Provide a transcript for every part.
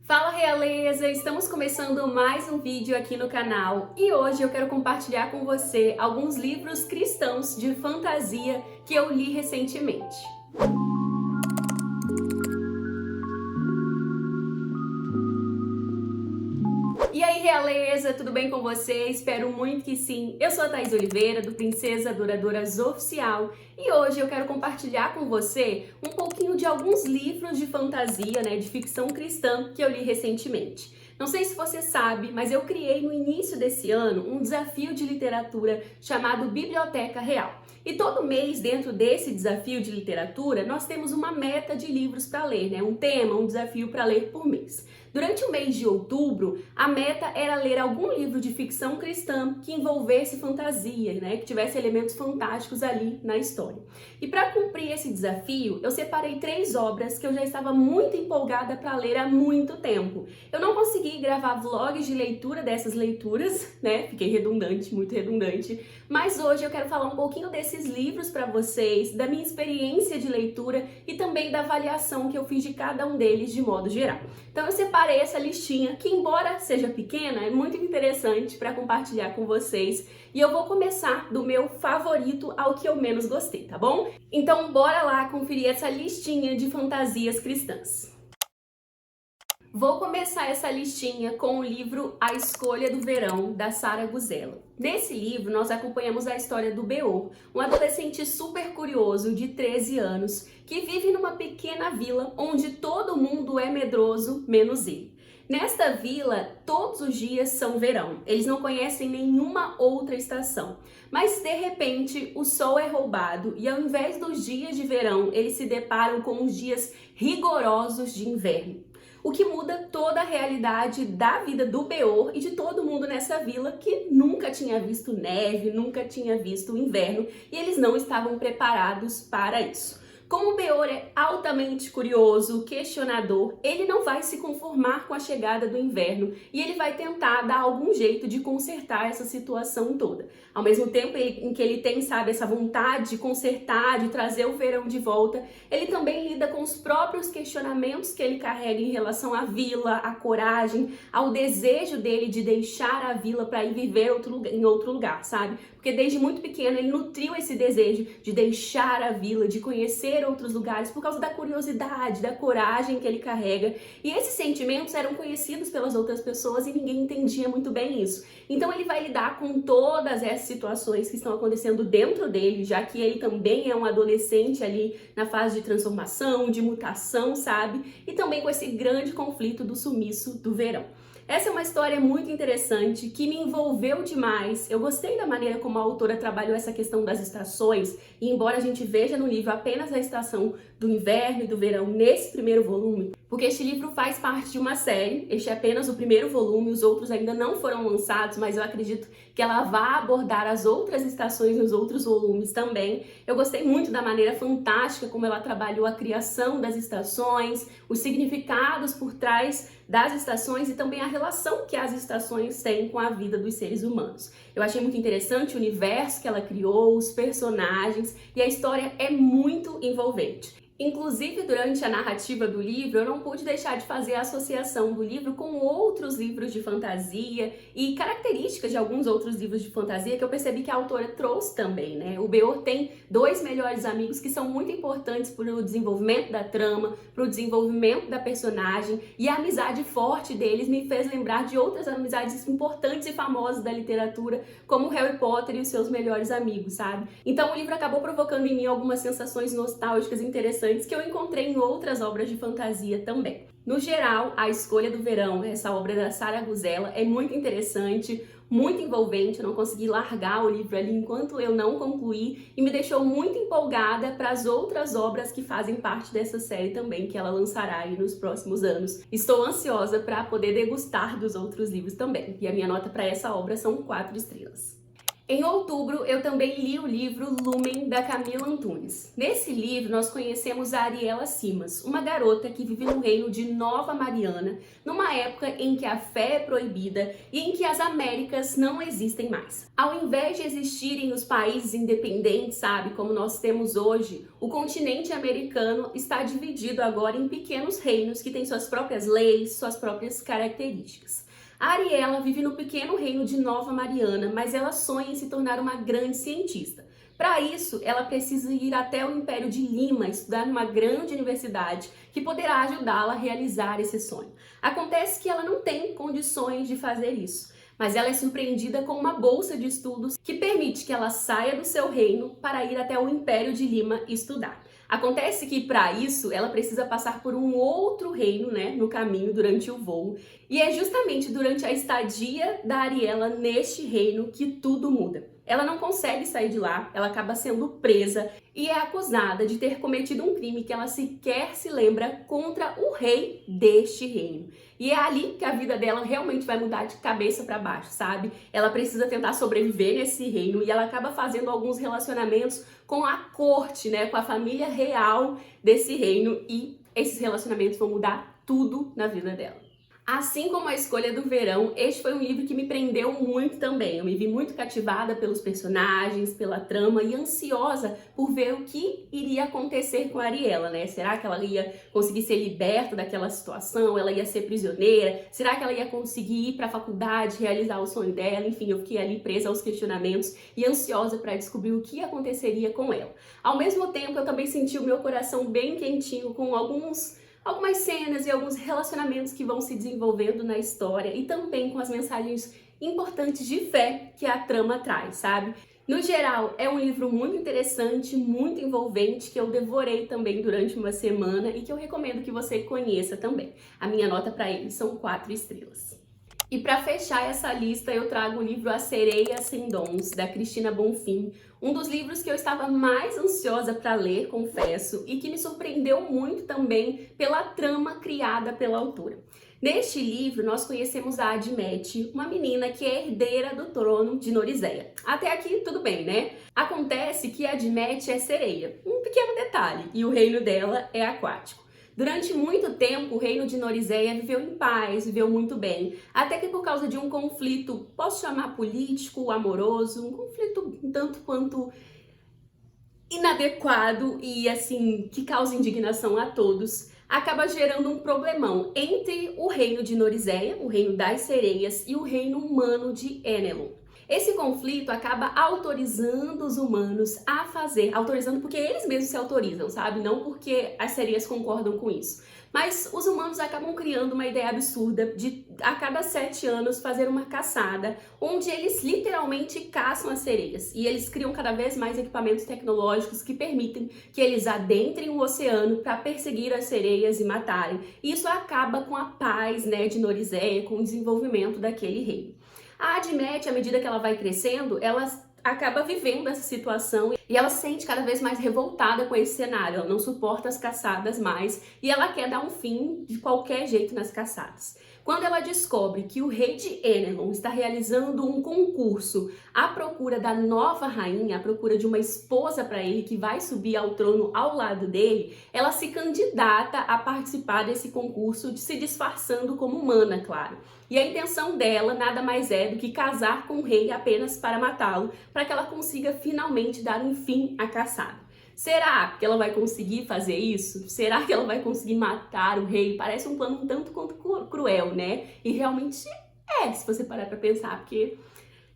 Fala realeza, estamos começando mais um vídeo aqui no canal e hoje eu quero compartilhar com você alguns livros cristãos de fantasia que eu li recentemente. E aí realeza, tudo bem com você? Espero muito que sim. Eu sou a Thaís Oliveira do Princesa Adoradoras Oficial e hoje eu quero compartilhar com você um pouquinho de alguns livros de fantasia, de ficção cristã que eu li recentemente. Não sei se você sabe, mas eu criei no início desse ano um desafio de literatura chamado Biblioteca Real. E todo mês, dentro desse desafio de literatura, nós temos uma meta de livros para ler, um tema, um desafio para ler por mês. Durante o mês de outubro, a meta era ler algum livro de ficção cristã que envolvesse fantasia, que tivesse elementos fantásticos ali na história. E para cumprir esse desafio, eu separei 3 obras que eu já estava muito empolgada para ler há muito tempo. Eu não consegui gravar vlogs de leitura dessas leituras, Fiquei redundante, muito redundante. Mas hoje eu quero falar um pouquinho desses livros para vocês, da minha experiência de leitura e também da avaliação que eu fiz de cada um deles de modo geral. Então eu separei essa listinha que, embora seja pequena, é muito interessante para compartilhar com vocês. E eu vou começar do meu favorito ao que eu menos gostei, tá bom? Então bora lá conferir essa listinha de fantasias cristãs. Vou começar essa listinha com o livro A Escolha do Verão, da Sarah Guzella. Nesse livro, nós acompanhamos a história do Beor, um adolescente super curioso de 13 anos, que vive numa pequena vila onde todo mundo é medroso, menos ele. Nesta vila, todos os dias são verão, eles não conhecem nenhuma outra estação. Mas, de repente, o sol é roubado e ao invés dos dias de verão, eles se deparam com os dias rigorosos de inverno. O que muda toda a realidade da vida do Beor e de todo mundo nessa vila que nunca tinha visto neve, nunca tinha visto inverno e eles não estavam preparados para isso. Como o Beor é altamente curioso, questionador, ele não vai se conformar com a chegada do inverno e ele vai tentar dar algum jeito de consertar essa situação toda. Ao mesmo tempo em que ele tem, essa vontade de consertar, de trazer o verão de volta, ele também lida com os próprios questionamentos que ele carrega em relação à vila, à coragem, ao desejo dele de deixar a vila para ir viver em outro lugar, sabe? Porque desde muito pequeno ele nutriu esse desejo de deixar a vila, de conhecer outros lugares por causa da curiosidade, da coragem que ele carrega. E esses sentimentos eram conhecidos pelas outras pessoas e ninguém entendia muito bem isso. Então ele vai lidar com todas essas situações que estão acontecendo dentro dele, já que ele também é um adolescente ali na fase de transformação, de mutação, sabe? E também com esse grande conflito do sumiço do verão. Essa é uma história muito interessante, que me envolveu demais. Eu gostei da maneira como a autora trabalhou essa questão das estações, e embora a gente veja no livro apenas a estação do inverno e do verão nesse primeiro volume, porque este livro faz parte de uma série, este é apenas o primeiro volume, os outros ainda não foram lançados, mas eu acredito que ela vai abordar as outras estações nos outros volumes também. Eu gostei muito da maneira fantástica como ela trabalhou a criação das estações, os significados por trás das estações e também a relação que as estações têm com a vida dos seres humanos. Eu achei muito interessante o universo que ela criou, os personagens, e a história é muito envolvente. Inclusive, durante a narrativa do livro, eu não pude deixar de fazer a associação do livro com outros livros de fantasia e características de alguns outros livros de fantasia que eu percebi que a autora trouxe também, O Beor tem 2 melhores amigos que são muito importantes para o desenvolvimento da trama, para o desenvolvimento da personagem, e a amizade forte deles me fez lembrar de outras amizades importantes e famosas da literatura, como Harry Potter e os seus melhores amigos, sabe? Então o livro acabou provocando em mim algumas sensações nostálgicas interessantes que eu encontrei em outras obras de fantasia também. No geral, A Escolha do Verão, essa obra da Sarah Guzella, é muito interessante, muito envolvente. Eu não consegui largar o livro ali enquanto eu não concluí e me deixou muito empolgada para as outras obras que fazem parte dessa série também, que ela lançará aí nos próximos anos. Estou ansiosa para poder degustar dos outros livros também. E a minha nota para essa obra são 4 estrelas. Em outubro, eu também li o livro Lumen, da Camila Antunes. Nesse livro, nós conhecemos a Ariela Simas, uma garota que vive no reino de Nova Mariana, numa época em que a fé é proibida e em que as Américas não existem mais. Ao invés de existirem os países independentes, sabe, como nós temos hoje, o continente americano está dividido agora em pequenos reinos que têm suas próprias leis, suas próprias características. A Ariela vive no pequeno reino de Nova Mariana, mas ela sonha em se tornar uma grande cientista. Para isso, ela precisa ir até o Império de Lima, estudar numa grande universidade que poderá ajudá-la a realizar esse sonho. Acontece que ela não tem condições de fazer isso, mas ela é surpreendida com uma bolsa de estudos que permite que ela saia do seu reino para ir até o Império de Lima estudar. Acontece que, para isso, ela precisa passar por um outro reino, no caminho, durante o voo. E é justamente durante a estadia da Ariela neste reino que tudo muda. Ela não consegue sair de lá, ela acaba sendo presa e é acusada de ter cometido um crime que ela sequer se lembra contra o rei deste reino. E é ali que a vida dela realmente vai mudar de cabeça para baixo, sabe? Ela precisa tentar sobreviver nesse reino e ela acaba fazendo alguns relacionamentos com a corte, com a família real desse reino, e esses relacionamentos vão mudar tudo na vida dela. Assim como A Escolha do Verão, este foi um livro que me prendeu muito também. Eu me vi muito cativada pelos personagens, pela trama e ansiosa por ver o que iria acontecer com a Ariela, Será que ela ia conseguir ser liberta daquela situação? Ela ia ser prisioneira? Será que ela ia conseguir ir para a faculdade, realizar o sonho dela? Enfim, eu fiquei ali presa aos questionamentos e ansiosa para descobrir o que aconteceria com ela. Ao mesmo tempo, eu também senti o meu coração bem quentinho com algumas cenas e alguns relacionamentos que vão se desenvolvendo na história e também com as mensagens importantes de fé que a trama traz, sabe? No geral, é um livro muito interessante, muito envolvente, que eu devorei também durante uma semana e que eu recomendo que você conheça também. A minha nota para ele são 4 estrelas. E para fechar essa lista, eu trago o livro A Sereia Sem Dons, da Cristina Bonfim, um dos livros que eu estava mais ansiosa para ler, confesso, e que me surpreendeu muito também pela trama criada pela autora. Neste livro, nós conhecemos a Admete, uma menina que é herdeira do trono de Norizeia. Até aqui, tudo bem, Acontece que a Admete é sereia, um pequeno detalhe, e o reino dela é aquático. Durante muito tempo, o reino de Norizeia viveu em paz, viveu muito bem, até que por causa de um conflito, posso chamar político, amoroso, um conflito um tanto quanto inadequado e assim, que causa indignação a todos, acaba gerando um problemão entre o reino de Norizeia, o reino das sereias, e o reino humano de Enelon. Esse conflito acaba autorizando os humanos a fazer, autorizando porque eles mesmos se autorizam, sabe? Não porque as sereias concordam com isso. Mas os humanos acabam criando uma ideia absurda de, a cada 7 anos, fazer uma caçada, onde eles literalmente caçam as sereias. E eles criam cada vez mais equipamentos tecnológicos que permitem que eles adentrem o oceano para perseguir as sereias e matarem. E isso acaba com a paz, de Norizeia, com o desenvolvimento daquele reino. A Admete, à medida que ela vai crescendo, ela acaba vivendo essa situação e ela se sente cada vez mais revoltada com esse cenário. Ela não suporta as caçadas mais e ela quer dar um fim de qualquer jeito nas caçadas. Quando ela descobre que o rei de Enelon está realizando um concurso à procura da nova rainha, à procura de uma esposa para ele que vai subir ao trono ao lado dele, ela se candidata a participar desse concurso, se disfarçando como humana, claro. E a intenção dela nada mais é do que casar com o rei apenas para matá-lo, para que ela consiga finalmente dar um fim à caçada. Será que ela vai conseguir fazer isso? Será que ela vai conseguir matar o rei? Parece um plano um tanto quanto cruel, E realmente se você parar pra pensar, porque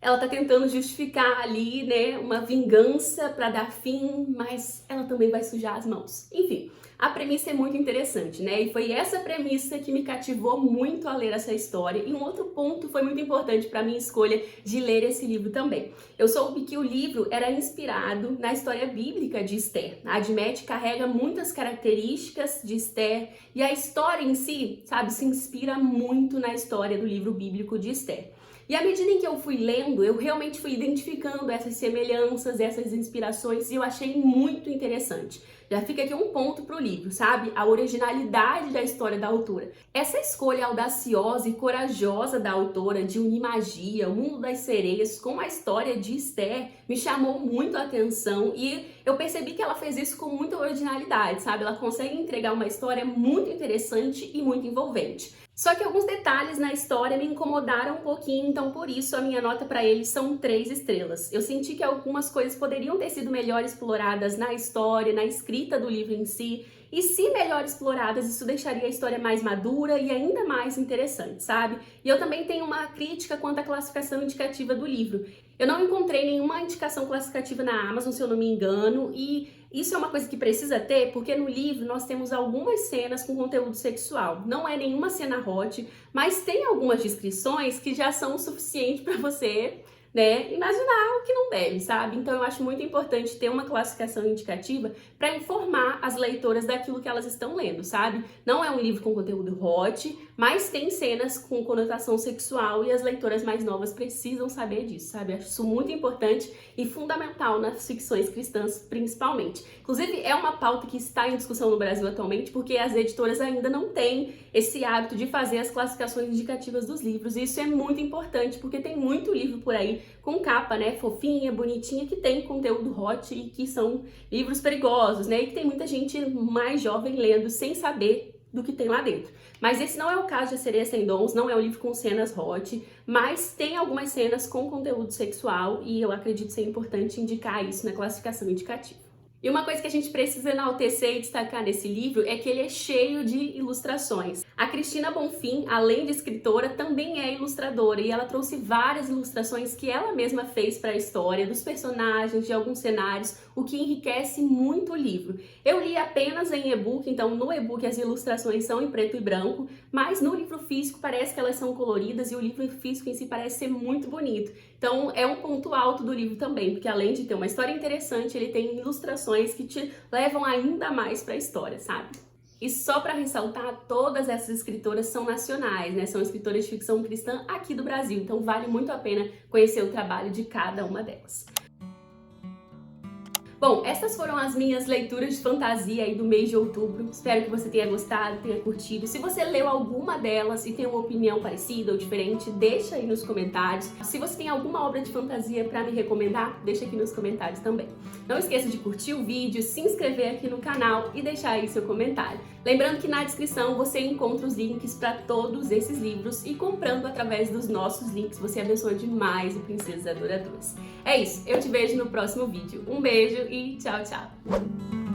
ela tá tentando justificar ali, uma vingança pra dar fim, mas ela também vai sujar as mãos. Enfim, a premissa é muito interessante, E foi essa premissa que me cativou muito a ler essa história. E um outro ponto foi muito importante para minha escolha de ler esse livro também. Eu soube que o livro era inspirado na história bíblica de Esther. A Admete carrega muitas características de Esther e a história em si, se inspira muito na história do livro bíblico de Esther. E à medida em que eu fui lendo, eu realmente fui identificando essas semelhanças, essas inspirações, e eu achei muito interessante. Já fica aqui um ponto pro livro, sabe? A originalidade da história da autora. Essa escolha audaciosa e corajosa da autora de unir magia, o mundo das sereias com a história de Esther me chamou muito a atenção e eu percebi que ela fez isso com muita originalidade, sabe? Ela consegue entregar uma história muito interessante e muito envolvente. Só que alguns detalhes na história me incomodaram um pouquinho, então por isso a minha nota para eles são 3 estrelas. Eu senti que algumas coisas poderiam ter sido melhor exploradas na história, na escrita do livro em si, e se melhor exploradas, isso deixaria a história mais madura e ainda mais interessante, sabe? E eu também tenho uma crítica quanto à classificação indicativa do livro. Eu não encontrei nenhuma indicação classificativa na Amazon, se eu não me engano, e isso é uma coisa que precisa ter, porque no livro nós temos algumas cenas com conteúdo sexual. Não é nenhuma cena hot, mas tem algumas descrições que já são o suficiente para você, né, imaginar o que não deve, sabe? Então eu acho muito importante ter uma classificação indicativa para informar as leitoras daquilo que elas estão lendo, sabe? Não é um livro com conteúdo hot, mas tem cenas com conotação sexual e as leitoras mais novas precisam saber disso, sabe? Eu acho isso muito importante e fundamental nas ficções cristãs, principalmente. Inclusive, é uma pauta que está em discussão no Brasil atualmente, porque as editoras ainda não têm esse hábito de fazer as classificações indicativas dos livros, e isso é muito importante, porque tem muito livro por aí com capa, né, fofinha, bonitinha, que tem conteúdo hot e que são livros perigosos, né, e que tem muita gente mais jovem lendo sem saber do que tem lá dentro. Mas esse não é o caso de A Sereia Sem Dons, não é um livro com cenas hot, mas tem algumas cenas com conteúdo sexual e eu acredito ser importante indicar isso na classificação indicativa. E uma coisa que a gente precisa enaltecer e destacar nesse livro é que ele é cheio de ilustrações. A Cristina Bonfim, além de escritora, também é ilustradora e ela trouxe várias ilustrações que ela mesma fez para a história, dos personagens, de alguns cenários, o que enriquece muito o livro. Eu li apenas em e-book, então no e-book as ilustrações são em preto e branco, mas no livro físico parece que elas são coloridas e o livro físico em si parece ser muito bonito. Então é um ponto alto do livro também, porque além de ter uma história interessante, ele tem ilustrações que te levam ainda mais para a história, sabe? E só para ressaltar, todas essas escritoras são nacionais, né? São escritoras de ficção cristã aqui do Brasil, então vale muito a pena conhecer o trabalho de cada uma delas. Bom, essas foram as minhas leituras de fantasia aí do mês de outubro. Espero que você tenha gostado, tenha curtido. Se você leu alguma delas e tem uma opinião parecida ou diferente, deixa aí nos comentários. Se você tem alguma obra de fantasia para me recomendar, deixa aqui nos comentários também. Não esqueça de curtir o vídeo, se inscrever aqui no canal e deixar aí seu comentário. Lembrando que na descrição você encontra os links para todos esses livros e comprando através dos nossos links você abençoa demais o Princesas Adoradoras. É isso, eu te vejo no próximo vídeo. Um beijo e tchau, tchau!